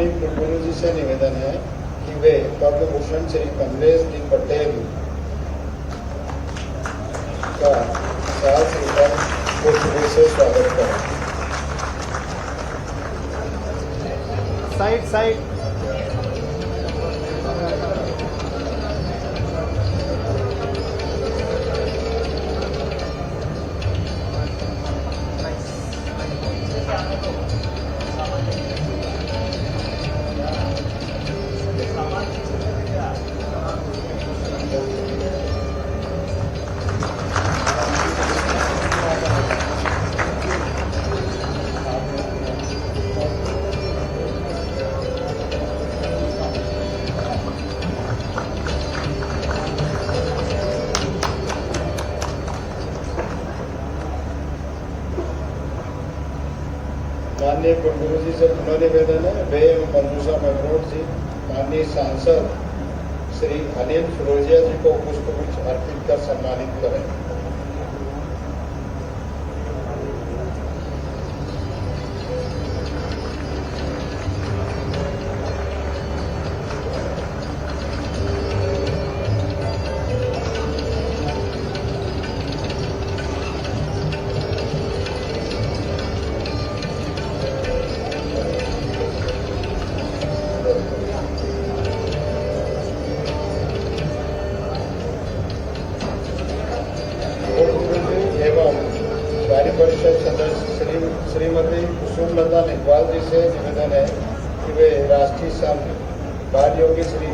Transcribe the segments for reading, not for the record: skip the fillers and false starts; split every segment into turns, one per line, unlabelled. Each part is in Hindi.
माननीय कुलगुरु जी से निवेदन है कि वे पद्म भूषण श्री कमलेश डी पटेल का साल श्रीफल पुष्प से स्वागत करें।
साइड साइड
माननीय कुलगुरु जी से पुनः निवेदन है वे एवं मंजूषा महमूद जी माननीय सांसद श्री अनिल फिरोजिया जी को पुष्पगुच्छ अर्पित कर सम्मानित करें। एवं कार्य परिषद सदस्य श्रीमती कुसुमलता निकवाल जी से निवेदन है कि वे राष्ट्रीय संघ बाल योगी श्री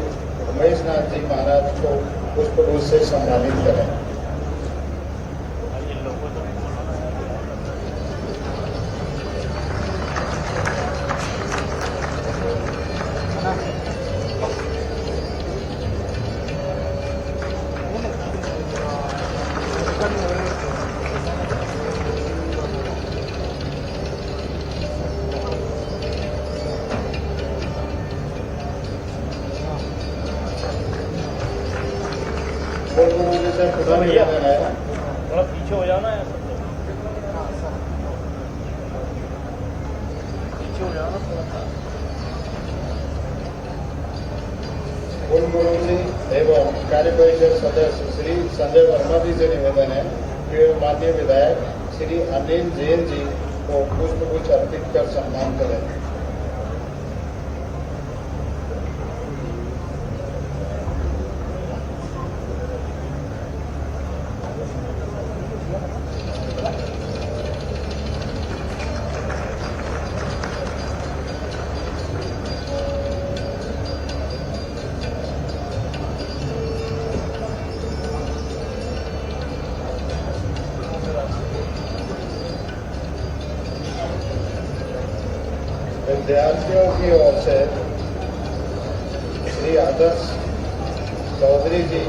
उमेश नाथ जी महाराज को पुष्पगुच्छ से सम्मानित करें। कुलगुरु जी से पुनः निवेदन है
थोड़ा पीछे हो जाओ ना यार, पीछे हो जाओ ना थोड़ा सा।
कुलगुरु जी एवं कार्य परिषद सदस्य श्री संजय वर्मा जी से निवेदन है कि वे माननीय विधायक श्री अनिल जैन जी को पुष्पगुच्छ अर्पित कर सम्मान करें। विद्यार्थियों की ओर से श्री आदर्श चौधरी जी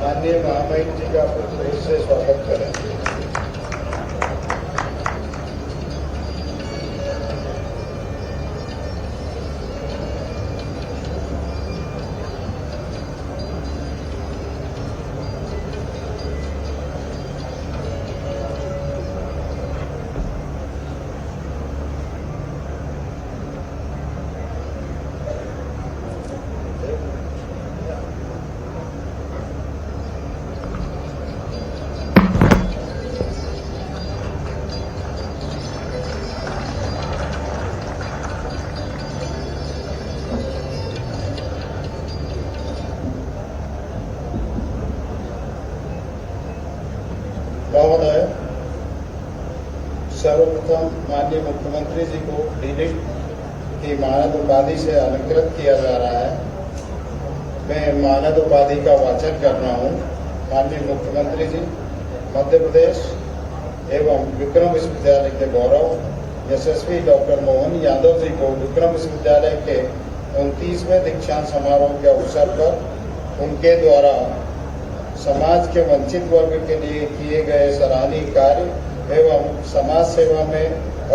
माननीय महामहिम जी का पुष्पगुच्छ से स्वागत करें। महोदय, सर्वप्रथम माननीय मुख्यमंत्री जी को डीलिट की मानद उपाधि से अलंकृत किया जा रहा है। मैं मानद उपाधि का वाचन कर रहा हूँ। माननीय मुख्यमंत्री जी, मध्य प्रदेश एवं विक्रम विश्वविद्यालय के गौरव यशस्वी डॉक्टर मोहन यादव जी को विक्रम विश्वविद्यालय के 29वें दीक्षांत समारोह के अवसर पर उनके द्वारा समाज के वंचित वर्ग के लिए किए गए सराहनीय कार्य एवं समाज सेवा में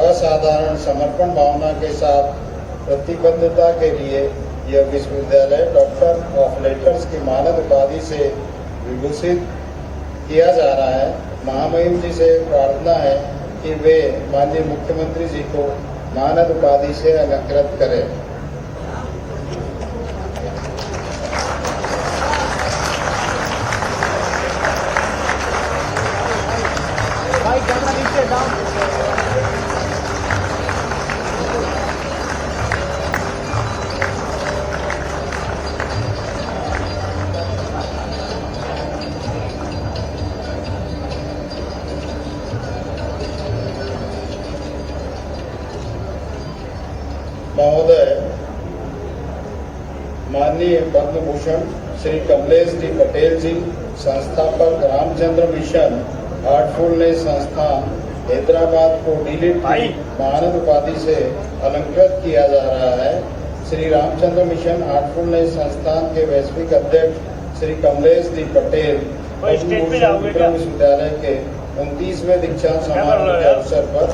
असाधारण समर्पण भावना के साथ प्रतिबद्धता के लिए यह विश्वविद्यालय डॉक्टर ऑफ लेटर्स की मानद उपाधि से विभूषित किया जा रहा है। महामहिम जी से प्रार्थना है कि वे माननीय मुख्यमंत्री जी को मानद उपाधि से अलंकृत करें।
भाई कैमरा नीचे डाउन।
महोदय, माननीय पद्म भूषण श्री कमलेश डी पटेल जी, संस्थापक रामचंद्र मिशन हार्टफुलनेस संस्थान हैदराबाद को डीलिट की मानद उपाधि से अलंकृत किया जा रहा है। श्री रामचंद्र मिशन हार्टफुलनेस संस्थान के वैश्विक अध्यक्ष श्री कमलेश डी पटेल पद्म भूषण विक्रम विश्वविद्यालय के 29वें दीक्षांत समारोह के अवसर पर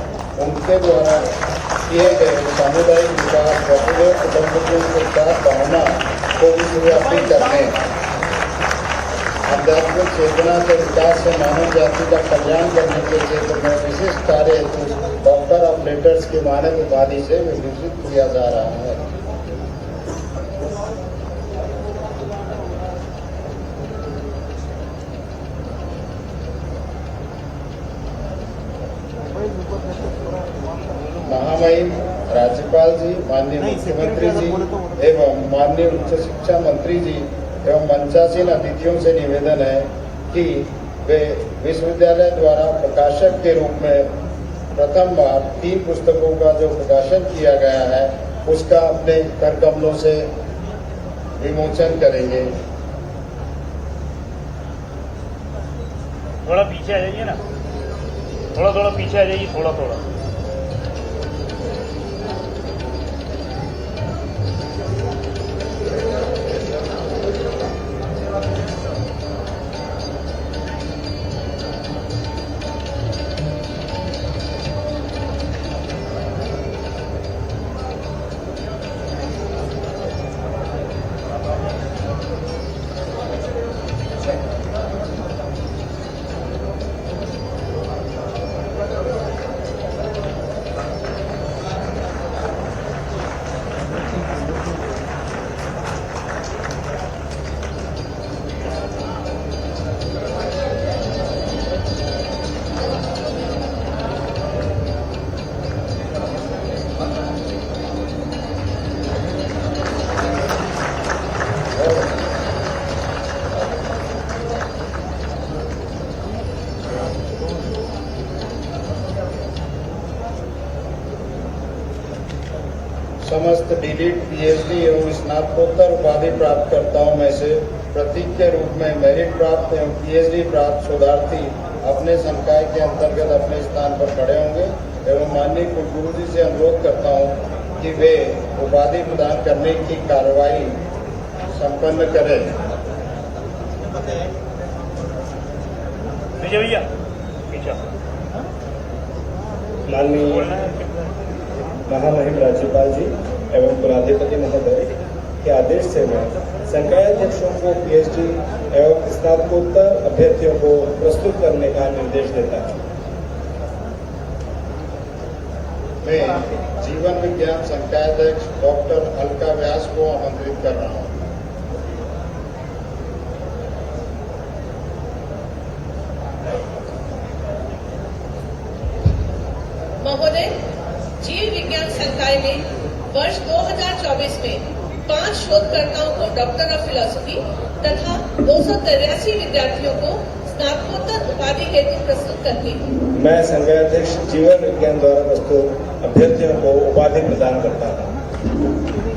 उनके द्वारा किए गए सामुदायिक विकास वसुधैव कुटुंबकम के साथ भावना को विश्वव्यापी करने, आध्यात्मिक चेतना के विकास से मानव जाति का कल्याण करने के क्षेत्र में विशिष्ट कार्य हेतु डॉक्टर ऑफ लेटर्स की मानद उपाधि से विभूषित किया जा रहा है। महामहिम राज्यपाल जी, माननीय मुख्यमंत्री जी एवं माननीय उच्च शिक्षा मंत्री जी एवं मंचासीन अतिथियों से निवेदन है कि वे विश्वविद्यालय द्वारा प्रकाशक के रूप में प्रथम बार 3 पुस्तकों का जो प्रकाशन किया गया है उसका अपने कर कमलों से विमोचन करेंगे।
थोड़ा पीछे आ जाइए ना, थोड़ा पीछे आ जाइए, थोड़ा।
समस्त डीलिट, पीएचडी एवं स्नातकोत्तर उपाधि प्राप्तकर्ताओं में से प्रतीक के रूप में मेरिट प्राप्त एवं पीएचडी प्राप्त शोधार्थी अपने संकाय के अंतर्गत अपने स्थान पर खड़े होंगे एवं माननीय कुलगुरु जी से अनुरोध करता हूं कि वे उपाधि प्रदान करने की कार्रवाई संपन्न करें।
विजय भैया पीछे।
माननीय महामहिम राज्यपाल जी एवं कुलाधिपति महोदय के आदेश से मैं संकाय अध्यक्षों को पीएचडी एवं स्नातकोत्तर अभ्यर्थियों को प्रस्तुत करने का निर्देश देता हूं।
मैं जीवन विज्ञान संकाय अध्यक्ष डॉक्टर अलका व्यास को आमंत्रित कर रहा हूं।
महोदय, जीव विज्ञान संकाय में वर्ष 2024 में 5 शोधकर्ताओं को डॉक्टर ऑफ फिलॉसफी तथा 283 विद्यार्थियों को स्नातकोत्तर उपाधि हेतु प्रस्तुत करती हूँ।
मैं संकाय अध्यक्ष जीवन विज्ञान द्वारा प्रस्तुत अभ्यर्थियों को उपाधि प्रदान करता हूँ।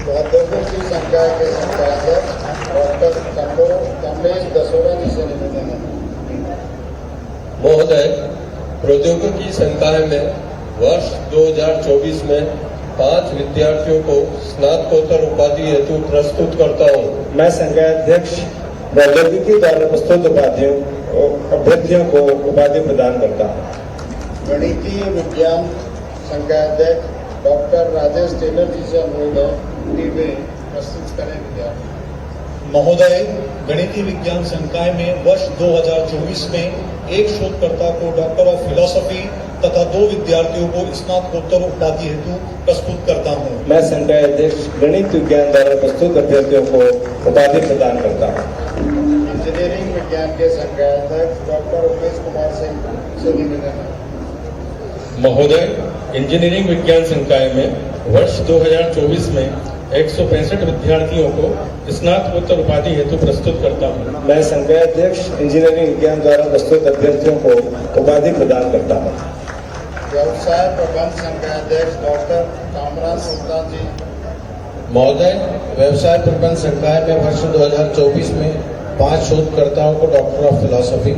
प्रौद्योगिकी संकाय के संपादक डॉक्टर कमलेश दसोरा जी से निवेदन है।
महोदय, प्रौद्योगिकी संकाय में वर्ष 2024 में 5 विद्यार्थियों को स्नातकोत्तर उपाधि हेतु प्रस्तुत करता हूँ।
मैं संकाय अध्यक्ष प्रौद्योगिकी द्वारा प्रस्तुत अभ्यर्थियों को उपाधि प्रदान करता हूँ।
गणितीय विज्ञान संकाय अध्यक्ष डॉक्टर राजेश टेलर जी से अनुरोध है कि वे प्रस्तुत करें विद्यार्थी।
महोदय, गणितीय विज्ञान संकाय में वर्ष 2024 में एक शोधकर्ता को डॉक्टर ऑफ फिलॉसफी तथा 2 विद्यार्थियों को स्नातकोत्तर उपाधि हेतु प्रस्तुत करता हूँ।
मैं संकाय अध्यक्ष गणित विज्ञान द्वारा प्रस्तुत अभ्यर्थियों को उपाधि प्रदान करता हूँ।
इंजीनियरिंग विज्ञान के संकाय अध्यक्ष डॉक्टर उमेश कुमार सिंह से निवेदन है।
महोदय, इंजीनियरिंग विज्ञान संकाय में वर्ष 2024 में 165 विद्यार्थियों को स्नातकोत्तर उपाधि हेतु प्रस्तुत करता हूँ।
मैं संकाय अध्यक्ष इंजीनियरिंग विज्ञान द्वारा प्रस्तुत अभ्यर्थियों को उपाधि प्रदान करता हूँ।
व्यवसाय प्रबंध संकाय अध्यक्ष डॉक्टर कामराज सुल्तान जी।
महोदय, व्यवसाय प्रबंध संकाय में वर्ष 2024 में 5 शोधकर्ताओं को डॉक्टर ऑफ फिलॉसफी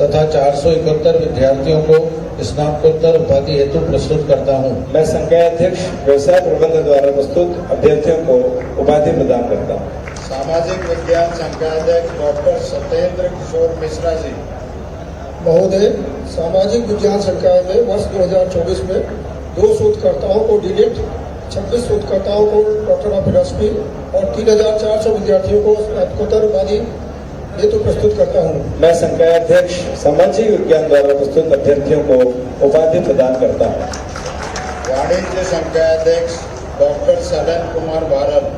तथा 471 विद्यार्थियों को स्नातकोत्तर उपाधि हेतु प्रस्तुत करता हूँ।
मैं संकाय अध्यक्ष व्यवसाय प्रबंध द्वारा प्रस्तुत अभ्यर्थियों को उपाधि प्रदान करता हूँ।
सामाजिक विज्ञान संकाय अध्यक्ष डॉक्टर सत्येंद्र किशोर मिश्रा जी।
महोदय, सामाजिक विज्ञान संकाय में वर्ष 2024 में 2 शोधकर्ताओं को डीलिट, 26 शोधकर्ताओं को डॉक्टर ऑफ फिलॉसफी और 3400 विद्यार्थियों को स्नातकोत्तर उपाधि हेतु प्रस्तुत करता हूँ।
मैं संकाय अध्यक्ष सामाजिक विज्ञान द्वारा प्रस्तुत अभ्यर्थियों को उपाधि प्रदान करता हूँ।
वाणिज्य संकाय अध्यक्ष डॉक्टर सलन कुमार भारत।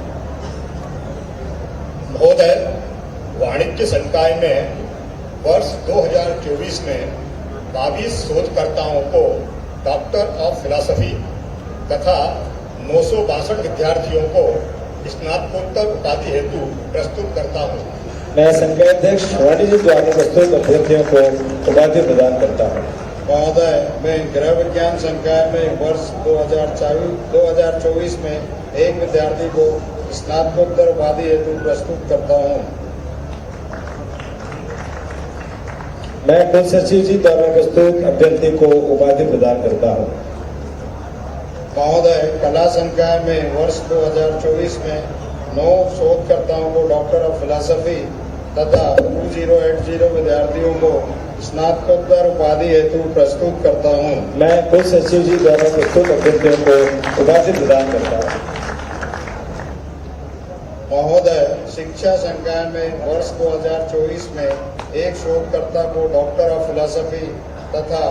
महोदय, वाणिज्य संकाय में वर्ष 2024 में 22 शोधकर्ताओं को डॉक्टर ऑफ फिलॉसफी तथा 962 विद्यार्थियों को स्नातकोत्तर उपाधि हेतु प्रस्तुत करता हूँ।
मैं संकाय अध्यक्ष वाणिज्य द्वारा प्रस्तुत अभ्यर्थियों को उपाधि प्रदान करता हूँ।
महोदय, मैं गृह विज्ञान संकाय में वर्ष 2024 में एक विद्यार्थी को स्नातकोत्तर उपाधि हेतु प्रस्तुत करता हूँ।
मैं कुल सचिव जी द्वारा प्रस्तुत अभ्यर्थी को उपाधि प्रदान करता हूँ।
महोदय, कला संकाय में वर्ष 2024 में 9 शोधकर्ताओं को डॉक्टर ऑफ फिलॉसफी तथा 2080 विद्यार्थियों को स्नातकोत्तर उपाधि हेतु प्रस्तुत करता हूँ।
मैं कुल सचिव जी द्वारा प्रस्तुत अभ्यर्थियों को उपाधि प्रदान करता हूँ।
महोदय, शिक्षा संकाय में वर्ष 2024 में एक शोधकर्ता को डॉक्टर ऑफ फिलॉसफी तथा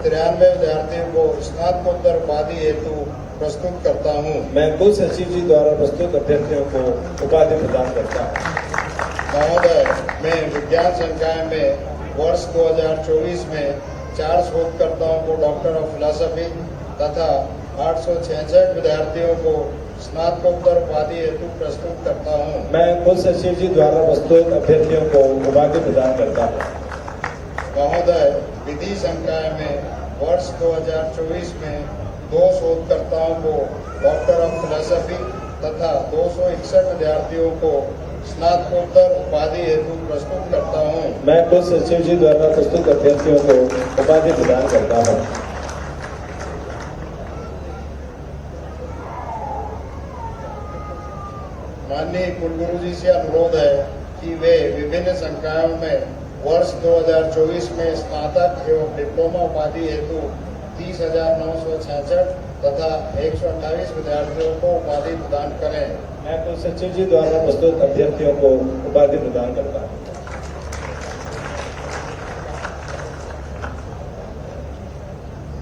93 विद्यार्थियों को स्नातकोत्तर उपाधि हेतु प्रस्तुत करता हूँ।
मैं कुल सचिव जी द्वारा प्रस्तुत अभ्यर्थियों को उपाधि प्रदान करता हूँ।
महोदय, मैं विज्ञान संकाय में वर्ष 2024 में 4 शोधकर्ताओं को डॉक्टर ऑफ फिलॉसफी तथा 866 विद्यार्थियों को स्नातकोत्तर उपाधि हेतु प्रस्तुत करता हूँ।
मैं कुल सचिव जी द्वारा प्रस्तुत अभ्यर्थियों को उपाधि प्रदान करता हूँ।
महोदय, विधि संकाय में वर्ष 2024 में 2 शोधकर्ताओं को डॉक्टर ऑफ फिलॉसफी तथा 261 विद्यार्थियों को स्नातकोत्तर उपाधि हेतु प्रस्तुत करता हूँ।
मैं कुल सचिव जी द्वारा प्रस्तुत अभ्यर्थियों को उपाधि प्रदान करता हूँ।
माननीय कुलगुरु जी से अनुरोध है कि वे विभिन्न संकायों में वर्ष 2024 में स्नातक एवं डिप्लोमा उपाधि हेतु 30,966 तथा 128 विद्यार्थियों को उपाधि प्रदान करें।
मैं कुल सचिव जी द्वारा प्रस्तुत अभ्यर्थियों को उपाधि प्रदान करता हूँ।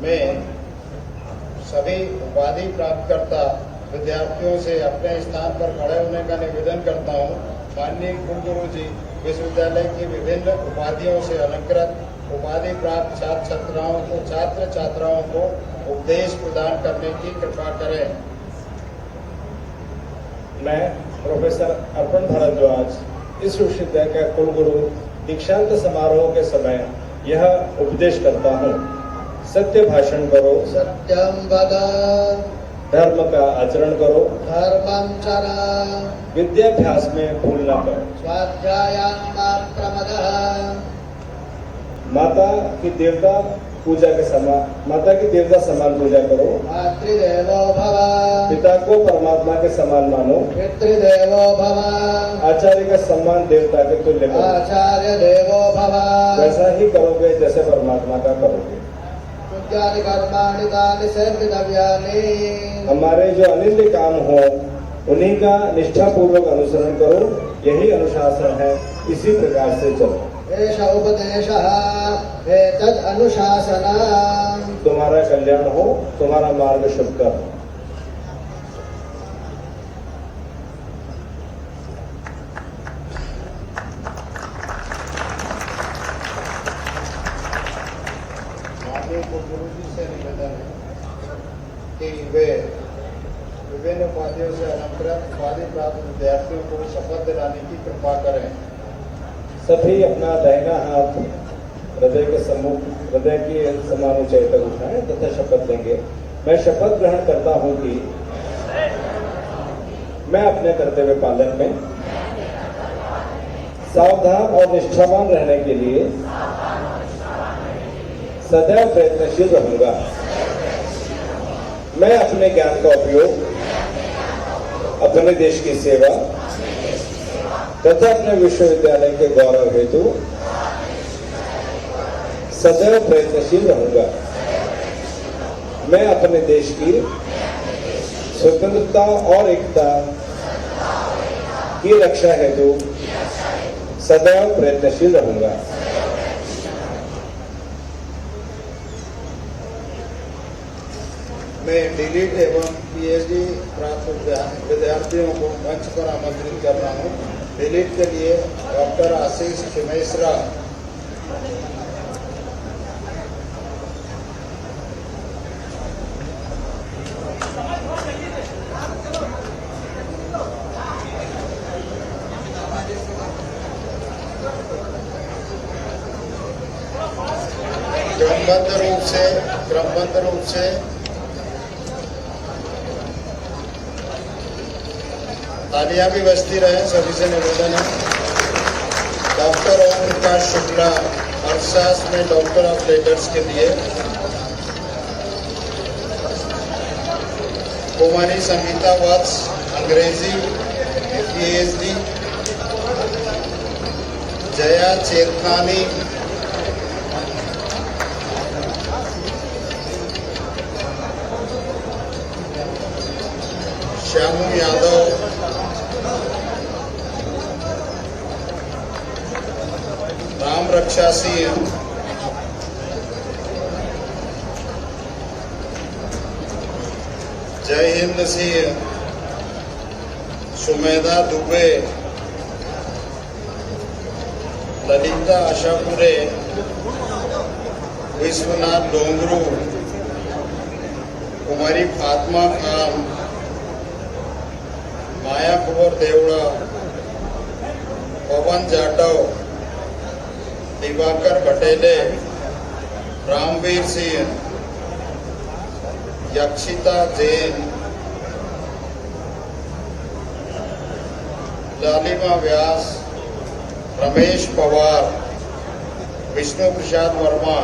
मैं सभी उपाधि प्राप्तकर्ता विद्यार्थियों से अपने स्थान पर खड़े होने का निवेदन करता हूँ। माननीय कुलगुरु जी विश्वविद्यालय की विभिन्न उपाधियों से अलंकृत उपाधि प्राप्त छात्र छात्राओं को उपदेश प्रदान करने की कृपा करें।
मैं प्रोफेसर अर्पण भारद्वाज इस विश्वविद्यालय का कुलगुरु दीक्षांत समारोह के समय यह उपदेश करता हूँ। सत्य भाषण करो,
सत्यम वद,
धर्म का आचरण करो,
धर्मं चरा,
विद्याभ्यास में भूल न करो,
स्वाध्यायां मा प्रमदः,
माता की देवता समान पूजा करो,
मातृदेवो भव,
पिता को परमात्मा के समान मानो,
पितृदेवो भव,
आचार्य का सम्मान देवता के तुल्य करो।
आचार्य देवो भव,
वैसा ही करोगे जैसे परमात्मा का करोगे।
शुद्धानि कर्माणि तानि सर्वव्यानि,
हमारे जो अनिंद्य काम हो उन्हीं का निष्ठा पूर्वक अनुसरण करो, यही अनुशासन है, इसी प्रकार से चलो।
एष उपदेशः एतद् अनुशासनम्।
तुम्हारा कल्याण हो, तुम्हारा मार्ग शुभ कर।
माननीय गुरु जी से निवेदन है कि वे विभिन्न उपाधियों से अलंकृत उपाधि प्राप्त विद्यार्थियों को शपथ दिलाने की कृपा करें।
सभी अपना दाहिना हाथ हृदय के सम्मुख, हृदय के समान ऊंचाई तक उठाएं तथा शपथ लेंगे। मैं शपथ ग्रहण करता हूं कि मैं अपने कर्तव्य पालन में सावधान और निष्ठावान रहने के लिए सदैव प्रयत्नशील रहूंगा। मैं अपने ज्ञान का उपयोग अपने देश की सेवा तथा अपने विश्वविद्यालय के गौरव हेतु सदैव प्रयत्नशील रहूंगा। मैं अपने देश की स्वतंत्रता और एकता की रक्षा हेतु सदैव प्रयत्नशील रहूंगा।
मैं डीलिट एवं पीएचडी प्राप्त विद्यार्थियों को मंच पर आमंत्रित कर रहा हूँ। डीलिट के लिए डॉक्टर आशीष खिमेसरा, क्रमबद्ध रूप से तालियां भी बजती रहे। सभी से निवेदन है। डॉक्टर ओम प्रकाश शुक्ला अर्थशास्त्र में डॉक्टर ऑफ लेटर्स के लिए, कुमारी संगीता वत्स अंग्रेजी पीएचडी, जया चेतनानी श्यामू यादव, राम रक्षा सिंह, जय हिंद सिंह, सुमेधा दुबे, ललिता आशापुरे, विश्वनाथ डोंगरू, कुमारी फातिमा खान, माया कुंवर देवड़ा, पवन जाटव, दिवाकर पटेले, रामवीर सिंह, यक्षिता जैन, लालिमा व्यास, रमेश पवार, विष्णु प्रसाद वर्मा,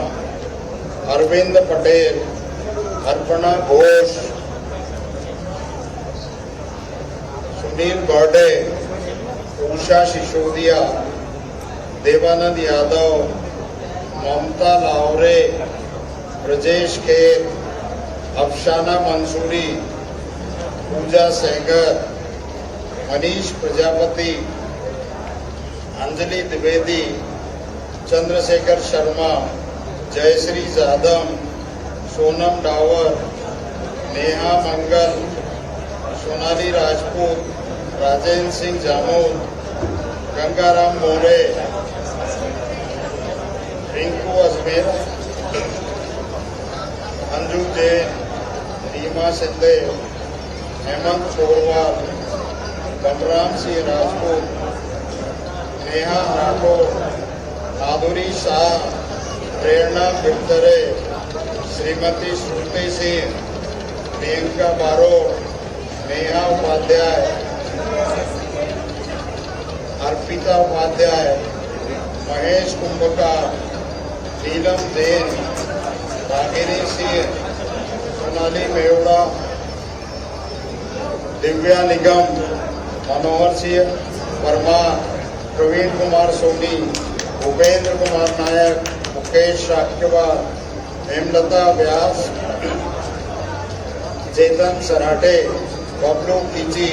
अरविंद पटेल, अर्पणा घोष, सुनील गौडे, उषा सिसोदिया, देवानंद यादव, ममता लावरे, ब्रजेश खेर, अफसाना मंसूरी, पूजा सहगर, मनीष प्रजापति, अंजलि द्विवेदी, चंद्रशेखर शर्मा, जयश्री जादव, सोनम डावर, नेहा मंगल, सोनाली राजपूत, राजेंद्र सिंह जामोद, गंगाराम मोरे, रिंकू अजमेर, अंजू जैन, रीमा सिंधे, हेमंत पोरवाल, बलराम सिंह राजपूत, नेहा राठौर, माधुरी शाह, प्रेरणा बिरदरे, श्रीमती श्रुति सिंह, प्रियंका बारोट, नेहा उपाध्याय, अर्पिता उपाध्याय, महेश कुंभकार, नीलम जैन, रागिनी सिंह, सोनाली मेवड़ा, दिव्या निगम, मनोहर सिंह परमार, प्रवीण कुमार सोनी, भूपेंद्र कुमार नायक, मुकेश साक्यवाल, हेमलता व्यास, चेतन सराठे, बबलू कीची,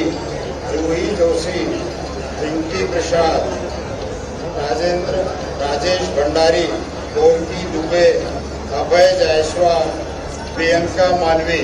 जूही जोशी, रिंकी प्रसाद, राजेंद्र राजेश भंडारी, गोमती दुबे, अभय जायसवाल, प्रियंका मालवी।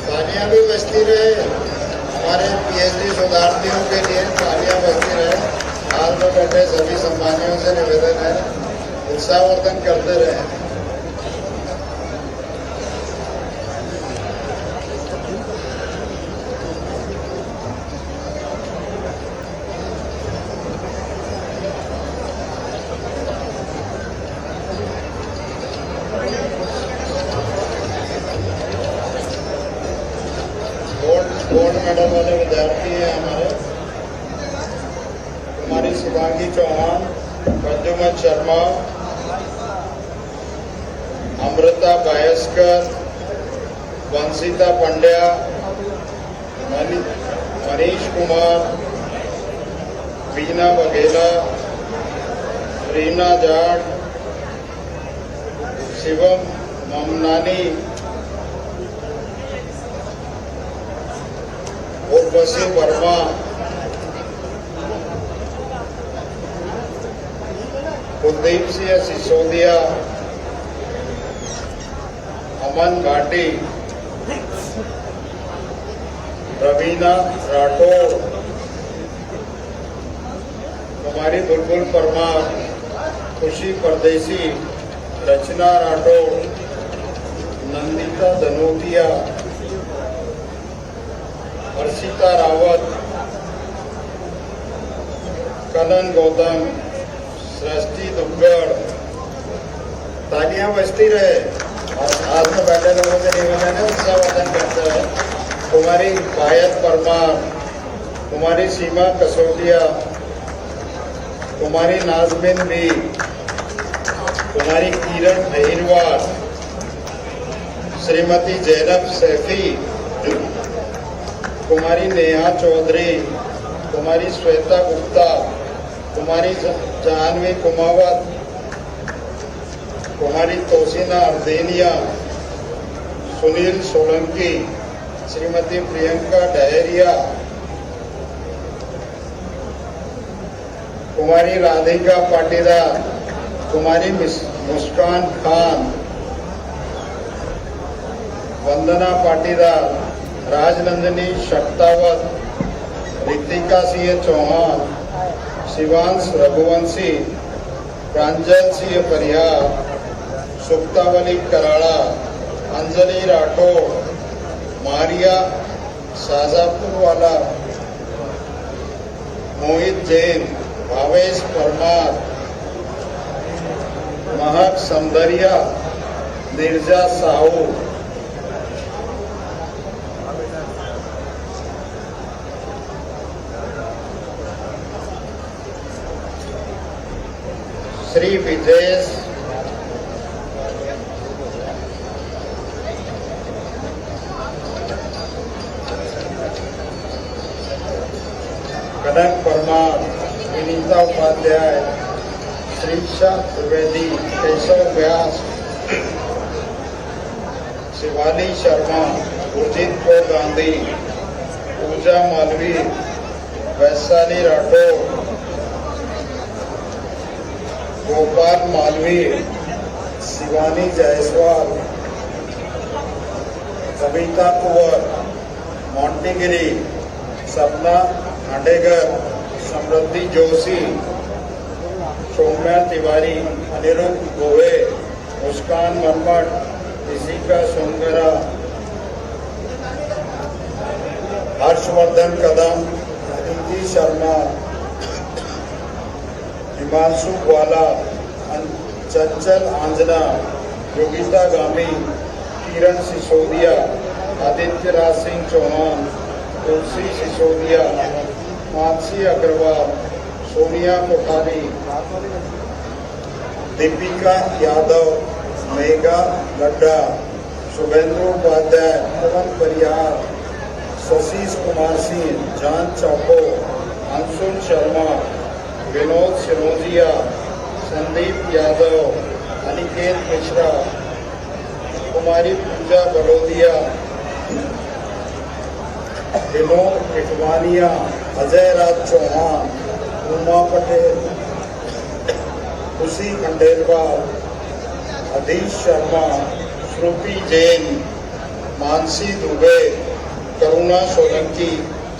तालियां भी बजती रहे हमारे पीएचडी शोधार्थियों के लिए, तालियां बजती रहे। हाल में बैठे सभी सम्मानियों से निवेदन है, उत्साहवर्धन करते रहे। गोल्ड मेडल वाले विद्यार्थी हैं हमारे, कुमारी शिवांगी चौहान, प्रद्युमन शर्मा, अमृता बायस्कर, वंशिता पंड्या, मनीष कुमार, बीना बघेला, रीना जाट, शिवम ममनानी, उर्वशी वर्मा, कुलदीप सिंह सिसोदिया, अमन भाटी, रवीना राठौर, कुमारी बुलबुल परमार, खुशी परदेसी, रचना राठौर, नंदिता धनोतिया, हर्षिता रावत, कलन गौतम, सृष्टि दुग्गड़। तालियां बजती रहे और हाथ में बैठे लोगों से निवेदन है, उत्साहवर्धन करते हैं। कुमारी पायत परमार, कुमारी सीमा कसोटिया, कुमारी नाजमिन बी, कुमारी किरण अहिरवार, श्रीमती जैनब सैफी, कुमारी नेहा चौधरी, कुमारी श्वेता गुप्ता, कुमारी जानवी कुमावत, कुमारी तोसीना अर्देनिया, सुनील सोलंकी, श्रीमती प्रियंका डहरिया, कुमारी राधिका पाटीदार, कुमारी मुस्कान खान, वंदना पाटीदार, राजनंदिनी शक्तावत, रितिका सिंह चौहान, शिवांश रघुवंशी, प्रांजल सिंह परिहार, सुक्तावली कराड़ा, अंजलि राठौर, मारिया शाजापुर वाला, मोहित जैन, भावेश परमार, महक समदरिया, निर्जा साहू, श्री विजयेश, कनक परमार, विनीता उपाध्याय, श्रीषा त्रिवेदी, केशव व्यास, शिवाली शर्मा, उर्जित कौर गांधी, पूजा मालवी, वैशाली राठौर, गोपाल मालवी, शिवानी जायसवाल, कविता कुंवर, मोंटीगिरी, सपना खांडेकर, समृद्धि जोशी, सौम्या तिवारी, अनिरुद्ध गोवे, मुस्कान मरमट, ऋषिका सोनगरा, हर्षवर्धन कदम, अदिति शर्मा, हिमांशु ग्वाला, चंचल आंजना, योगिता गामी, किरण सिसोदिया, आदित्य राज सिंह चौहान, तुलसी सिसोदिया, मानसी अग्रवाल, सोनिया कोठारी, दीपिका यादव, मेघा लड्डा, शुभेंद्र उपाध्याय, पवन परिहार, शशीष कुमार सिंह, जान चौको, अंशुल शर्मा, विनोद सिरोजिया, संदीप यादव, अनिकेत मिश्रा, कुमारी पूजा बलोदिया, विनोद इटवानिया, अजय राज चौहान, उमा पटेल, खुशी खंडेलवाल, अधीश शर्मा, श्रुति जैन, मानसी दुबे, करुणा सोलंकी,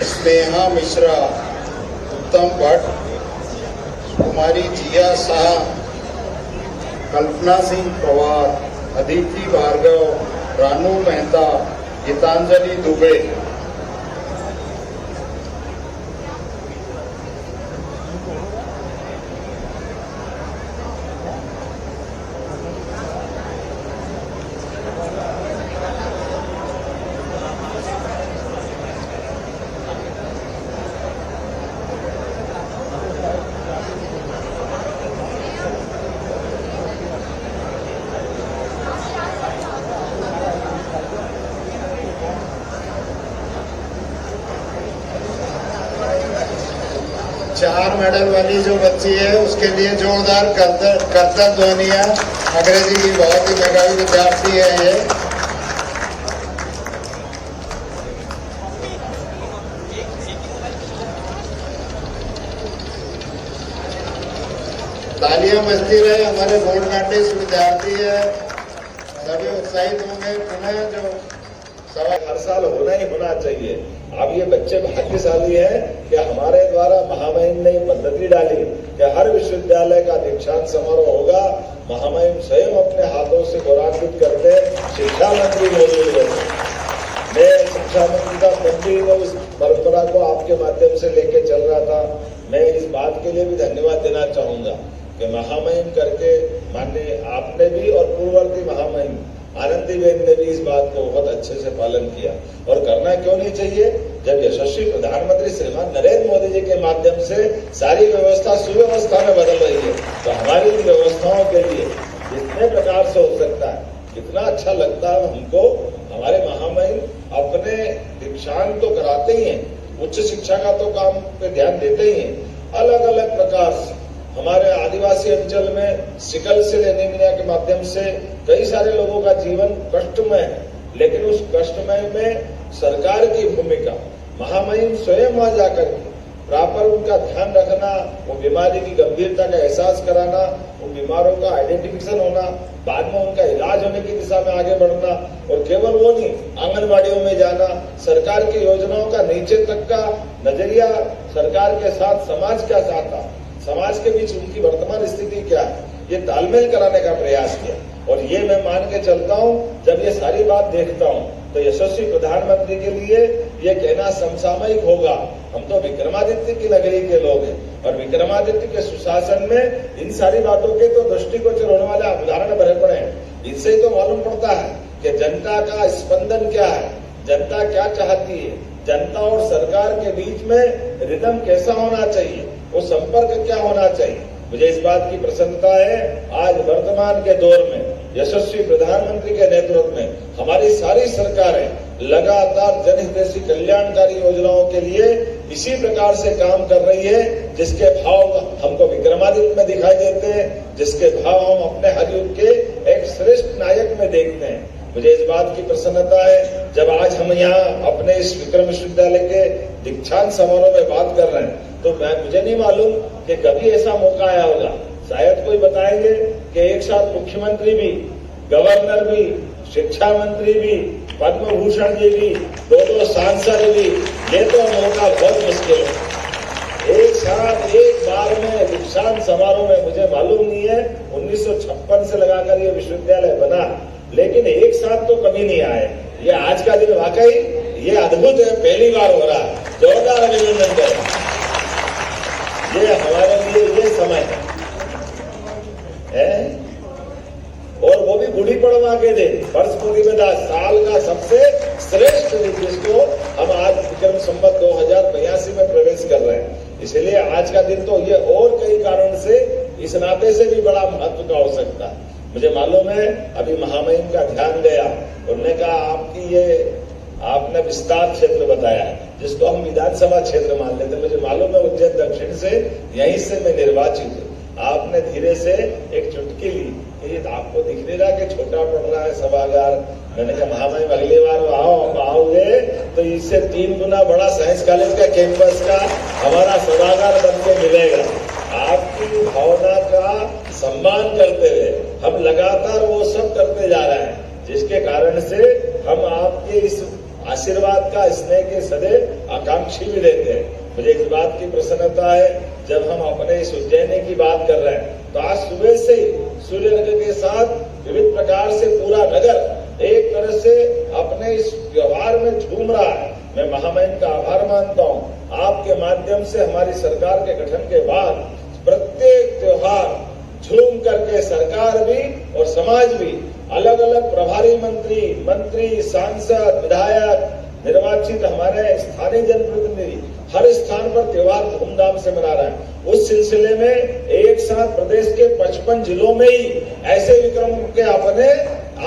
स्नेहा मिश्रा, उत्तम भट्ट, कुमारी जिया शाह, कल्पना सिंह पवार, अदिति भार्गव, रानू मेहता, गीतांजलि दुबे। चार मेडल वाली जो बच्ची है उसके लिए जोरदार करतब ध्वनिया। अंग्रेजी की बहुत ही मेधावी विद्यार्थी है ये। तालियां बजती रहे। हमारे बोर्ड मैट्रिक्स विद्यार्थी है, सभी उत्साहित होंगे। पुनः जो
हर साल होना ही होना चाहिए। अब ये बच्चे भाग्यशाली हैं कि हमारे द्वारा महामहिम ने पद्धति डाली कि हर विश्वविद्यालय का दीक्षांत समारोह होगा। महामहिम स्वयं अपने हाथों से गौरवान्वित करते शिक्षा मंत्री मौजूद रहे। मैं शिक्षा मंत्री का कंटिन्यू उस परंपरा को आपके माध्यम से लेके चल रहा था। मैं इस बात के लिए भी धन्यवाद देना चाहूंगा कि महामहिम करके माननीय आपने भी और पूर्ववर्ती महामहिम आनंदीबेन ने भी इस बात को बहुत अच्छे से पालन किया। और करना क्यों नहीं चाहिए, जब यशस्वी प्रधानमंत्री श्रीमान नरेंद्र मोदी जी के माध्यम से सारी व्यवस्था सुव्यवस्था में बदल रही है, तो हमारी इन व्यवस्थाओं के लिए जितने प्रकार से हो सकता है, कितना अच्छा लगता है हमको। हमारे महामहिम अपने दीक्षांत तो कराते ही हैं, उच्च शिक्षा का तो काम पे ध्यान देते ही हैं। अलग अलग प्रकार से हमारे आदिवासी अंचल में सिकल सेल एनीमिया के माध्यम से कई सारे लोगों का जीवन कष्टमय है, लेकिन उस कष्टमय में सरकार की भूमिका, महामहिम स्वयं वहां जाकर प्रॉपर उनका ध्यान रखना, वो बीमारी की गंभीरता का एहसास कराना, उन बीमारों का आइडेंटिफिकेशन होना, बाद में उनका इलाज होने की दिशा में आगे बढ़ना। और केवल वो नहीं, आंगनबाड़ियों में जाना, सरकार की योजनाओं का नीचे तक का नजरिया, सरकार के साथ समाज क्या चाहता,
समाज के बीच उनकी वर्तमान स्थिति क्या है, ये तालमेल कराने का प्रयास किया। और ये मैं मान के चलता हूँ, जब ये सारी बात देखता हूँ तो यशस्वी प्रधानमंत्री के लिए ये कहना समसामयिक होगा। हम तो विक्रमादित्य की नगरी के लोग हैं और विक्रमादित्य के सुशासन में इन सारी बातों के तो दृष्टिगोचर होने वाले उदाहरण भरे पड़े हैं। इनसे ही तो मालूम पड़ता है कि जनता का स्पंदन क्या है, जनता क्या चाहती है, जनता और सरकार के बीच में रिदम कैसा होना चाहिए, वो संपर्क क्या होना चाहिए। मुझे इस बात की प्रसन्नता है, आज वर्तमान के दौर में यशस्वी प्रधानमंत्री के नेतृत्व में हमारी सारी सरकारें लगातार जनहितैषी कल्याणकारी योजनाओं के लिए इसी प्रकार से काम कर रही है, जिसके भाव हमको विक्रमादित्य में दिखाई देते हैं, जिसके भाव हम अपने हर युग के एक श्रेष्ठ नायक में देखते हैं। मुझे इस बात की प्रसन्नता है, जब आज हम यहाँ अपने इस विक्रम विश्वविद्यालय के दीक्षांत समारोह में बात कर रहे हैं, तो मुझे नहीं मालूम कि कभी ऐसा मौका आया होगा। शायद कोई बताएंगे कि एक साथ मुख्यमंत्री भी, गवर्नर भी, शिक्षा मंत्री भी, पद्म भूषण जी भी, दो सांसद भी, ये तो मौका बहुत मुश्किल है। एक साथ एक बार में दीक्षांत समारोह में, मुझे मालूम नहीं है 1956 से लगाकर ये विश्वविद्यालय बना, लेकिन एक साथ तो कभी नहीं आए। ये आज का दिन वाकई ये अद्भुत है, पहली बार हो रहा है। जोरदार अभिनंदन करें। ये हमारे लिए ये समय है और वो भी गुड़ी पड़वा के दिन, वर्ष प्रतिपदा, साल का सबसे श्रेष्ठ दिन, जिसको हम आज विक्रम संवत 2082 में प्रवेश कर रहे हैं। इसलिए आज का दिन तो ये और कई कारण से इस नाते से भी बड़ा महत्व का हो सकता है। मुझे मालूम है, अभी महामहिम का ध्यान गया, उन्होंने कहा आपकी ये आपने विस्तार क्षेत्र बताया है, जिसको हम विधानसभा क्षेत्र मान लेते हैं। मुझे मालूम है उज्जैन दक्षिण से, यहीं से मैं निर्वाचित हूँ। आपने धीरे से एक चुटकी ली, ये आपको दिख नहीं रहा कि छोटा पड़ रहा है सभागार। मैंने कहा महामहिम अगली बार आओगे तो इससे 3 गुना बड़ा साइंस कॉलेज का कैंपस का हमारा सभागार बन के मिलेगा। आपकी भावना का सम्मान करते हुए हम लगातार वो सब करते जा रहे हैं, जिसके कारण से हम आपके इस आशीर्वाद का, स्नेह के सदैव आकांक्षी भी रहते हैं। मुझे इस बात की प्रसन्नता है, जब हम अपने इस उज्जैनी की बात कर रहे हैं, तो आज सुबह से सूर्य नगर के साथ विविध प्रकार से पूरा नगर एक तरह से अपने इस व्यवहार में झूम रहा है। मैं महामहिम का आभार मानता हूँ। आपके माध्यम से हमारी सरकार के गठन के बाद प्रत्येक त्योहार झूम करके सरकार भी और समाज भी, अलग अलग प्रभारी मंत्री, सांसद, विधायक, निर्वाचित हमारे स्थानीय जनप्रतिनिधि हर स्थान पर त्योहार धूमधाम से मना रहे हैं। उस सिलसिले में एक साथ प्रदेश के 55 जिलों में ही ऐसे विक्रम के अपने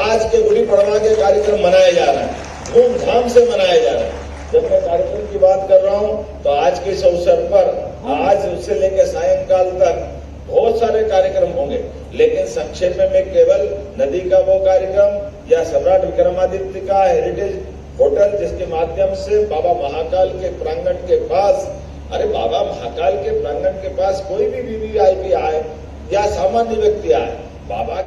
आज के गुड़ी पड़वा के कार्यक्रम मनाए जा रहे हैं, धूमधाम से मनाए जा रहे हैं। जब मैं कार्यक्रम की बात कर रहा हूँ तो आज के इस अवसर पर आज से लेकर सायंकाल तक बहुत सारे कार्यक्रम होंगे, लेकिन संक्षेप में केवल नदी का वो कार्यक्रम या सम्राट विक्रमादित्य का हेरिटेज होटल, जिसके माध्यम से बाबा महाकाल के प्रांगण के पास, अरे बाबा महाकाल के प्रांगण के पास कोई भी वीवीआईपी आए या सामान्य व्यक्ति आए, बाबा